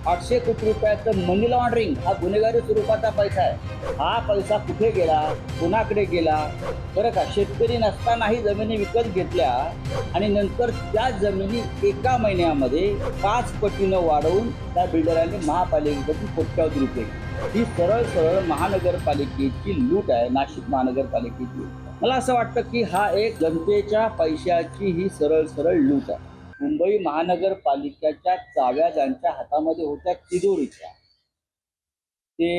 800 कोटी रुपयाचं मनी लॉन्ड्रिंग हा गुन्हेगारी स्वरूपाचा पैसा आहे। हा पैसा कुठे गेला, कोणाकडे गेला बरं का? शेतकरी नसतानाही जमिनी विकत घेतल्या आणि नंतर त्या जमिनी एका महिन्यामध्ये 5 पटीनं वाढवून त्या बिल्डरांनी महापालिकेकडून कोट्यावधी रुपये। ही सरळ सरळ महानगरपालिकेची लूट आहे, नाशिक महानगरपालिकेची। मला असं वाटतं की हा एक जनतेच्या पैशाची ही सरळ सरळ लूट आहे। मुंबई महानगरपालिकेच्या चाव्या ज्यांच्या हातामध्ये होत्या तिजोरीच्या, ते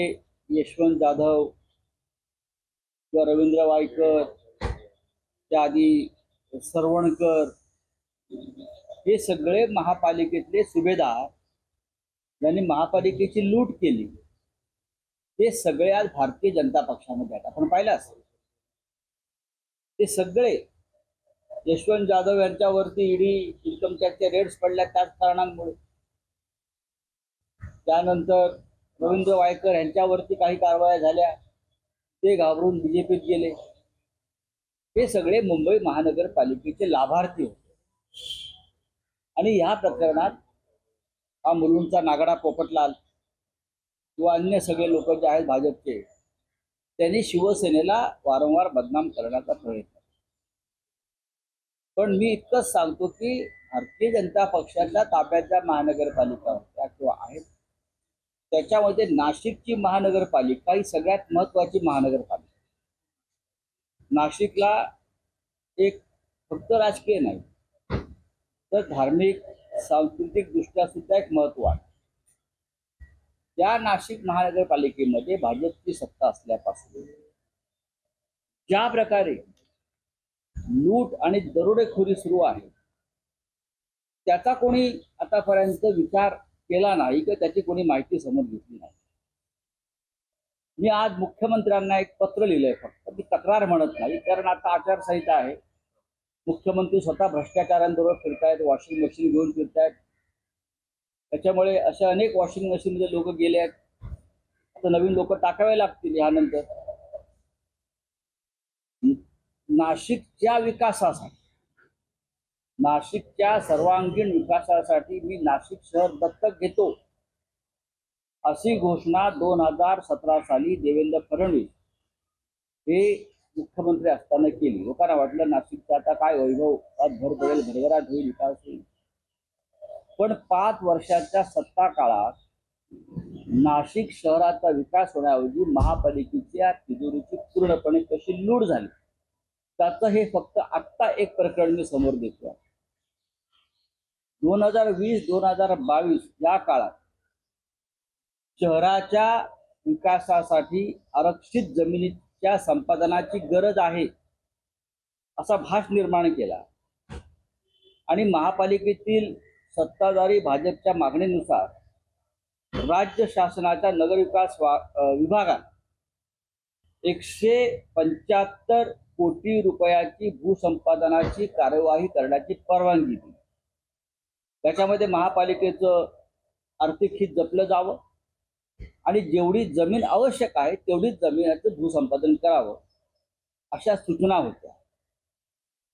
यशवंत जाधव किंवा रवींद्र वायकर, त्याआधी सरवणकर, हे सगळे महापालिकेतले सुभेदार ज्यांनी महापालिकेची लूट केली, ते सगळे आज भारतीय जनता पक्षामध्ये आहेत। आपण पाहिलं असेल, ते सगळे यशवंत जाधव यांच्यावरती ईडी इन्कम टॅक्सचे रेड्स पडल्या त्याच कारणांमुळे, त्यानंतर रवींद्र वायकर यांच्यावरती काही कारवाया झाल्या, ते घाबरून बीजेपीत गेले। हे सगळे मुंबई महानगरपालिकेचे लाभार्थी होते आणि या प्रकरणात हा मुलुंडचा नागडा पोपटलाल किंवा अन्य सगळे लोक जे आहेत भाजपचे, त्यांनी शिवसेनेला वारंवार बदनाम करण्याचा प्रयत्न। पण मी इतकंच सांगतो की भारतीय जनता पक्षाच्या ताब्याच्या महानगरपालिका होत्या किंवा आहेत, त्याच्यामध्ये नाशिकची महानगरपालिका ही सगळ्यात महत्वाची महानगरपालिका। नाशिकला एक फक्त राजकीय नाही तर धार्मिक सांस्कृतिक दृष्ट्या सुद्धा एक महत्व आहे। त्या नाशिक महानगरपालिकेमध्ये भाजपची सत्ता असल्यापासून ज्या प्रकारे लूट आणि दरोडेखोरी सुरू आहे, त्याचा कोणी आतापर्यंत विचार केला नाही किंवा त्याची कोणी माहिती समोर घेतली नाही। मी आज मुख्यमंत्र्यांना एक पत्र लिहिलंय, फक्त मी तक्रार म्हणत नाही, कारण आता आचारसंहिता आहे। मुख्यमंत्री स्वतः भ्रष्टाचारांबरोबर फिरतायत, वॉशिंग मशीन घेऊन फिरतायत, त्याच्यामुळे अशा अनेक वॉशिंग मशीनमध्ये लोक गेले आहेत, आता नवीन लोक टाकावे लागतील यानंतर। नाशिकच्या विकासासाठी, नाशिकच्या सर्वांगीण विकासासाठी मी नाशिक शहर दत्तक घेतो, अशी घोषणा 2017 साली देवेंद्र फडणवीस हे मुख्यमंत्री असताना केली। लोकांना वाटलं नाशिकचा आता काय वैभव, आज भर पडेल, भरभराट होईल, विकास होईल। पण 5 वर्षाच्या सत्ता काळात नाशिक शहराचा विकास होण्याऐवजी महापालिकेच्या तिजोरीची पूर्णपणे कशी लूट झाली, त्याचं हे फक्त आत्ता एक प्रकरण मी समोर देतो। 2020-2022 या काळात शहराच्या विकासासाठी आरक्षित जमिनीच्या संपादनाची गरज आहे असा भास निर्माण केला आणि महापालिकेतील सत्ताधारी भाजपच्या मागणीनुसार राज्य शासनाच्या नगरविकास विभागात 175 कोटी रुपयाची भूसंपादनाची कार्यवाही करण्याची परवानगी दिली। त्याच्यामध्ये महापालिकेचं आर्थिक हित जपलं जावं आणि जेवढी जमीन आवश्यक आहे तेवढीच जमिनीचं भूसंपादन करावं, अशा सूचना होत्या।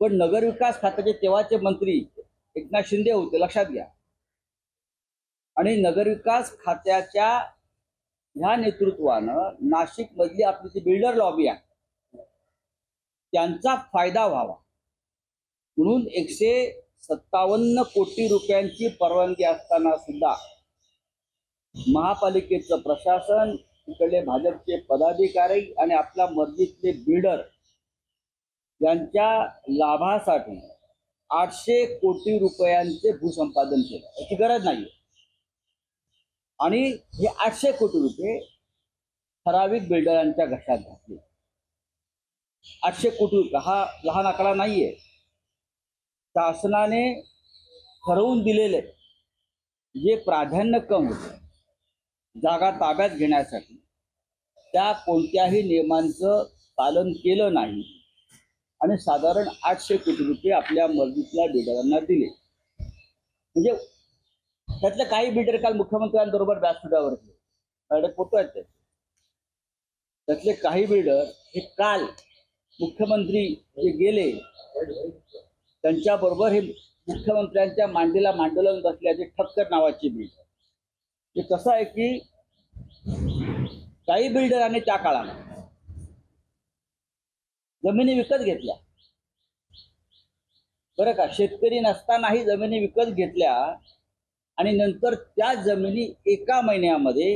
पण नगरविकास खात्याचे तेव्हाचे मंत्री एकनाथ शिंदे होते, लक्षात घ्या, आणि नगरविकास खात्याच्या ह्या नेतृत्वानं नाशिक मधली आपली जी बिल्डर लॉबी आहे त्यांचा फायदा व्हावा म्हणून 157 कोटी रुपयांची परवानगी असताना सुद्धा महापालिकेचं प्रशासन, तिकडले भाजपचे पदाधिकारी आणि आपल्या मर्जीतले बिल्डर यांच्या लाभासाठी 800 कोटी रुपयांचे भूसंपादन केलं। याची गरज नाही आणि हे 800 कोटी रुपये ठराविक बिल्डरांच्या घशात घातले। 800 कोटी रुपये हा लहान आकडा नाहीये। शासनाने ठरवून दिलेले जे प्राधान्यक्रम होते जागा ताब्यात घेण्यासाठी, त्या कोणत्याही नियमांचं पालन केलं नाही आणि साधारण 800 कोटी रुपये आपल्या मर्जीतल्या बिल्डरांना दिले। म्हणजे त्यातले काही बिल्डर काल मुख्यमंत्र्यांबरोबर व्यासपीठावर फोटो आहेत त्यातले काही बिल्डर हे काल मुख्यमंत्री जे गेले त्यांच्याबरोबर हे मुख्यमंत्र्यांच्या मांडीला मांडोलन बसल्याचे ठक्कर नावाचे बिल्डर ते कसं आहे की काही बिल्डरांनी त्या काळात जमिनी विकत घेतल्या, बरं का, शेतकरी नसतानाही जमिनी विकत घेतल्या आणि नंतर त्या जमिनी एका महिन्यामध्ये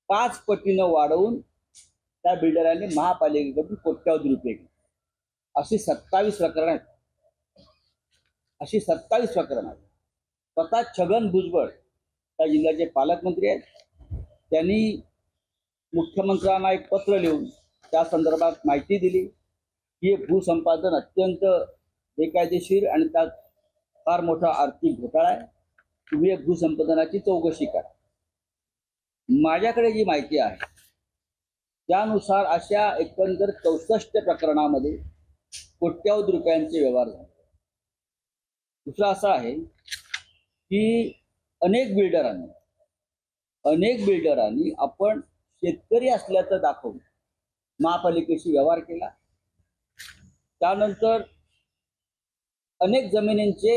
5 पटीनं वाढवून त्या बिल्डरांनी महापालिकेकडून कोट्यावधी रुपये घेतले. अशी 27 प्रकरणं आहेत. अशी 27 प्रकरणं आहेत. स्वतः छगन भुजबळ त्या जिल्ह्याचे पालकमंत्री आहेत. त्यांनी मुख्यमंत्र्यांना एक पत्र लिहून त्या संदर्भात माहिती दिली की हे भूसंपादन अत्यंत बेकायदेशीर आणि त्यात फार मोठा आर्थिक घोटाळा आहे. तुम्ही एक भूसंपादनाची चौकशी करा. माझ्याकडे जी माहिती आहे त्यानुसार अशा एकंदर 64 प्रकरणामध्ये कोट्यावधी रुपयांचे व्यवहार झाले. दुसरं असं आहे की अनेक बिल्डरांनी आपण शेतकरी असल्याचं दाखवून महापालिकेशी व्यवहार केला. त्यानंतर अनेक जमिनींचे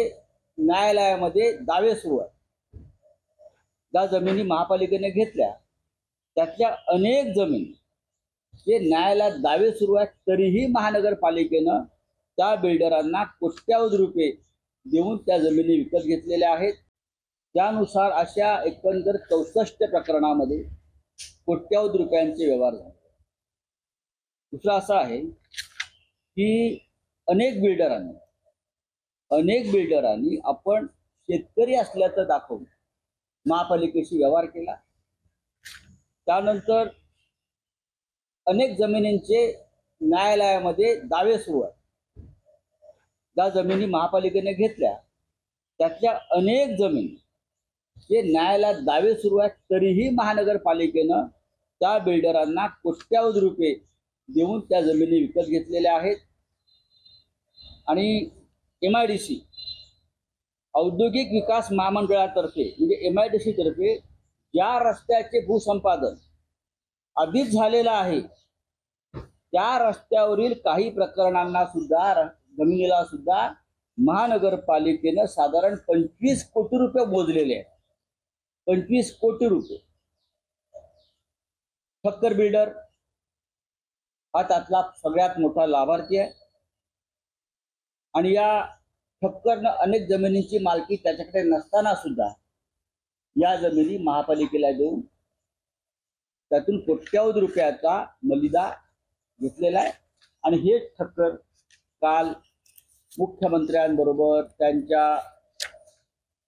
न्यायालयामध्ये दावे सुरू आहेत. ज्या जमिनी महापालिकेने घेतल्या त्यातल्या अनेक जमिनी जे न्यायालयात दावे सुरू आहेत तरीही महानगरपालिकेनं त्या बिल्डरांना कोट्यावधी रुपये देऊन त्या जमिनी विकत घेतलेल्या आहेत. त्यानुसार अशा एकंदर 64 प्रकरणामध्ये कोट्यावधी रुपयांचे व्यवहार झाले. दुसरं असं आहे की अनेक बिल्डरांनी आपण शेतकरी असल्याचं दाखवून महापालिकेशी व्यवहार केला. त्यानंतर अनेक जमिनींचे न्यायालयामध्ये दावे सुरू आहेत. ज्या जमिनी महापालिकेने घेतल्या त्यातल्या अनेक जमिनी जे न्यायालयात दावे सुरू आहेत तरीही महानगरपालिकेनं त्या बिल्डरांना कोट्यावधी रुपये देऊन त्या जमिनी विकत घेतलेल्या आहेत. आणि MIDC औद्योगिक विकास महामंडळातर्फे म्हणजे MIDC तर्फे ज्या रस्त्याचे भूसंपादन आधीच झालेलं आहे त्या रस्त्यावरील काही प्रकरणांना सुद्धा जमिनीला सुद्धा महानगरपालिकेनं साधारण 25 कोटी रुपये मोजलेले आहेत. 25 कोटी रुपये. ठक्कर बिल्डर हा त्यातला सगळ्यात मोठा लाभार्थी आहे आणि या ठक्करनं अनेक जमिनींची मालकी त्याच्याकडे नसताना सुद्धा या जमिनी महापालिकेला देऊन त्यातून कोट्यावधी रुपयाचा मलिदा घेतलेला आहे. आणि हे ठक्कर काल मुख्यमंत्र्यांबरोबर त्यांच्या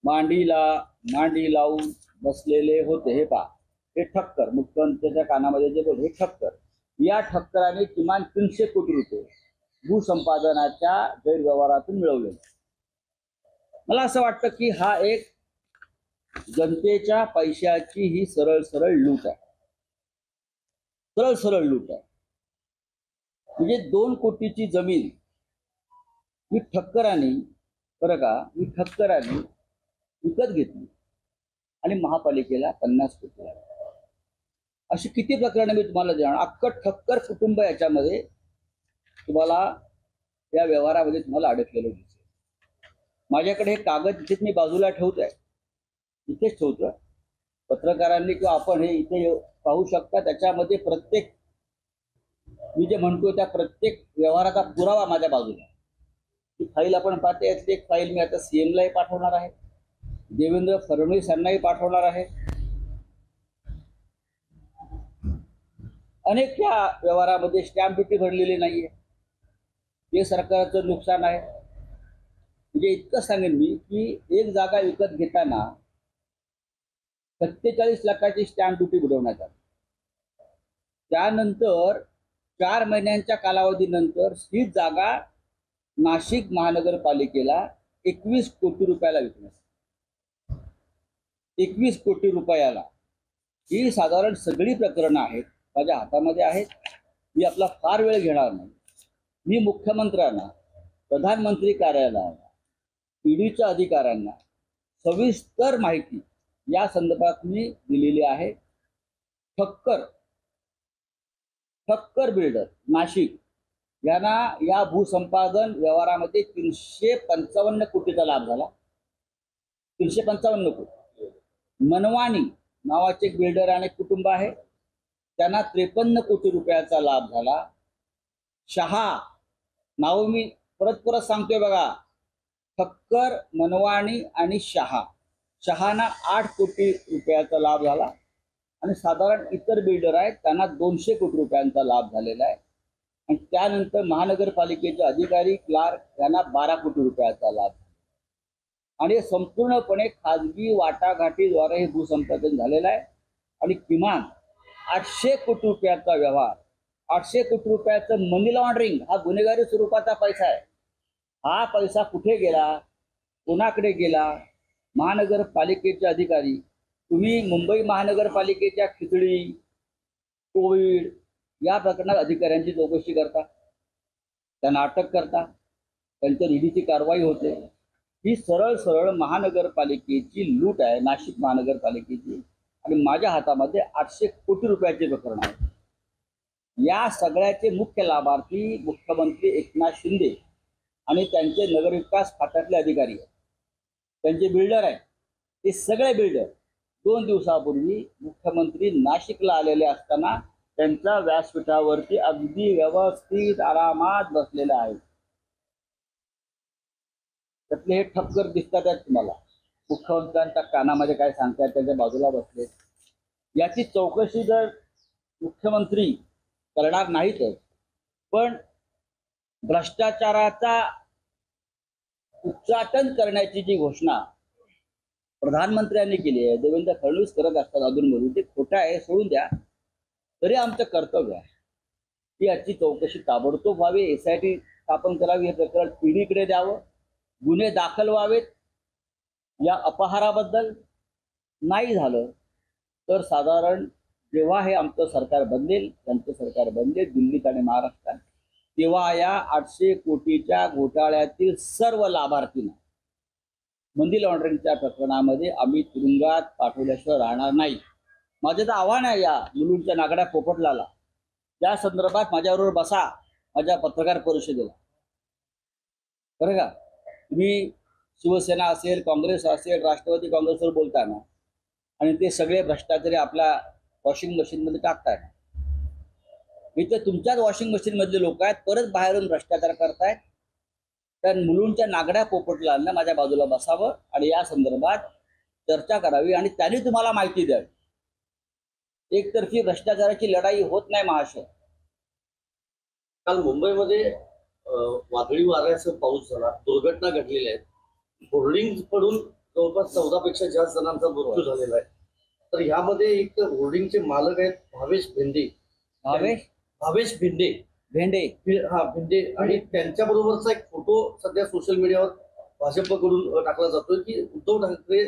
मांडी लावून बसलेले होते. हे पहा, हे ठक्कर मुख्यमंत्र्यांच्या कानामध्ये जे बोल, हे ठक्कर, या ठक्कराने किमान 300 कोटी रुपये भूसंपादनाच्या गैरव्यवहारातून मिळवले. मला असं वाटतं की हा एक जनतेच्या पैशाची ही सरळ लूट आहे. सरळ लूट आहे. म्हणजे 2 कोटीची जमीन ही ठक्करांनी, बरं का, ही ठक्करांनी विकत घेतली आणि महापालिकेला 50 कोटी लागले. अशी किती प्रकरणं मी तुम्हाला देणार. अख्खं ठक्कर कुटुंब याच्यामध्ये तुम्हाला या व्यवहारामध्ये तुम्हाला अडकलेलं दिसेल. माझ्याकडे हे कागद इथेच मी बाजूला ठेवतोय, इथेच ठेवतोय. पत्रकारांनी किंवा आपण हे इथे पाहू शकता. त्याच्यामध्ये प्रत्येक मी जे म्हणतो त्या प्रत्येक व्यवहाराचा पुरावा माझ्या बाजूला. ही फाईल आपण पाहते. यातली एक फाईल मी आता CM लाही पाठवणार आहे, देवेंद्र फडणवीस यांनाही पाठवणार आहे. अनेक त्या व्यवहारामध्ये स्टॅम्प ड्युटी भरलेली नाहीये. हे सरकारचं नुकसान आहे. म्हणजे इतकं सांगेन मी की एक जागा विकत घेताना 47 लाखाची स्टॅम्प ड्युटी बुडवण्यात आली. त्यानंतर 4 महिन्यांच्या कालावधीनंतर ही जागा नाशिक महानगरपालिकेला 21 कोटी रुपयाला विकण्यात. 21 कोटी रुपयाला. ही साधारण सगळी प्रकरणं आहेत, माझ्या हातामध्ये आहेत. मी आपला फार वेळ घेणार नाही. मी मुख्यमंत्र्यांना, प्रधानमंत्री कार्यालयाला, ईडीच्या अधिकाऱ्यांना सविस्तर माहिती या संदर्भात मी दिलेली आहे. ठक्कर बिल्डर नाशिक यांना या भूसंपादन व्यवहारामध्ये 355 कोटीचा लाभ झाला. 355 कोटी. मनवानी नावाचे एक बिल्डर आणि कुटुंब आहे, त्यांना 53 कोटी रुपयाचा लाभ झाला. शहा नाव मी परत परत सांगतोय बघा, ठक्कर, मनवाणी आणि शहाना 8 कोटी रुपयाचा लाभ झाला आणि साधारण इतर बिल्डर आहेत त्यांना 200 कोटी रुपयांचा लाभ झालेला आहे. आणि त्यानंतर महानगरपालिकेचे अधिकारी, क्लार्क यांना 12 कोटी रुपयाचा लाभ. आणि संपूर्णपणे खाजगी वाटाघाटीद्वारे हे भूसंपादन झालेलं आहे. आणि किमान 800 कोटी रुपयाचा व्यवहार, 800 कोटी रुपयाचं मनी लॉन्ड्रिंग हा गुन्हेगारी स्वरूपाचा पैसा आहे. हा पैसा कुठे गेला, कोणाकडे गेला? महानगरपालिकेचे अधिकारी, तुम्ही मुंबई महानगरपालिकेच्या खिचडी, कोविड या प्रकरणात अधिकाऱ्यांची चौकशी करता, त्यांना अटक करता, त्यांच्यावर ईडीची कारवाई होते. ही सरळ सरळ महानगरपालिकेची लूट आहे, नाशिक महानगरपालिकेची. आणि माझ्या हातामध्ये 800 कोटी रुपयाचे प्रकरण आहे. या सगळ्याचे मुख्य लाभार्थी मुख्यमंत्री एकनाथ शिंदे आणि त्यांचे नगरविकास खात्यातले अधिकारी आहेत, त्यांचे बिल्डर आहेत. हे सगळे बिल्डर 2 दिवसापूर्वी मुख्यमंत्री नाशिकला आलेले असताना त्यांच्या व्यासपीठावरती अगदी व्यवस्थित आरामात बसलेले आहेत. त्यातले हे ठक्कर दिसतात आहेत तुम्हाला, मुख्यमंत्र्यांच्या कानामध्ये काय सांगतात त्याच्या बाजूला बसले. याची चौकशी जर मुख्यमंत्री करणार नाहीतच, पण भ्रष्टाचाराचा उच्चाटन करण्याची जी घोषणा प्रधानमंत्र्यांनी केली आहे, देवेंद्र फडणवीस करत असतात अधूनमधून, ते खोटं आहे, सोडून द्या. तरी आमचं कर्तव्य आहे की याची चौकशी ताबडतोब व्हावी, SIT स्थापन करावी, हे प्रकरण ईडीकडे द्यावं, गुन्हे दाखल व्हावेत. या अपहाराबद्दल नाही झालं तर साधारण जेव्हा हे आमचं सरकार बदलेल, त्यांचं सरकार बदलेल दिल्लीत आणि महाराष्ट्रात, तेव्हा या 800 कोटीच्या घोटाळ्यातील सर्व लाभार्थींना मनी लॉन्ड्रिंगच्या प्रकरणामध्ये आम्ही तुरुंगात पाठवल्याशिवाय राहणार नाही. माझं तर आव्हान आहे या मुलूंच्या नागड्या पोपटलाला, या संदर्भात माझ्याबरोबर बसा माझ्या पत्रकार परिषदेला, बरं का? तुम्ही शिवसेना असेल, काँग्रेस असेल, राष्ट्रवादी काँग्रेसवर बोलताना आणि ते सगळे भ्रष्टाचारी आपल्या वॉशिंग मशीनमध्ये टाकताय. इथे तुमच्याच वॉशिंग मशीनमधले लोक आहेत, परत बाहेरून भ्रष्टाचार करतायत. तर मुलूंच्या नागड्या पोपटलांना माझ्या बाजूला बसावं आणि या संदर्भात चर्चा करावी आणि त्यांनी तुम्हाला माहिती द्यावी. एकतर्फी भ्रष्टाचाराची लढाई होत नाही महाशय. काल मुंबईमध्ये वादळी वाऱ्याचा पाऊस झाला, दुर्घटना घडलेल्या आहेत. होर्डिंग पडून जवळपास 14 पेक्षा जास्त जणांचा मृत्यू झालेला आहे. तर ह्यामध्ये एक तर होर्डिंगचे मालक आहेत भावेश भिंडे, भिंडे आणि त्यांच्याबरोबरचा एक फोटो सध्या सोशल मीडियावर भाजपकडून टाकला जातोय की उद्धव ठाकरे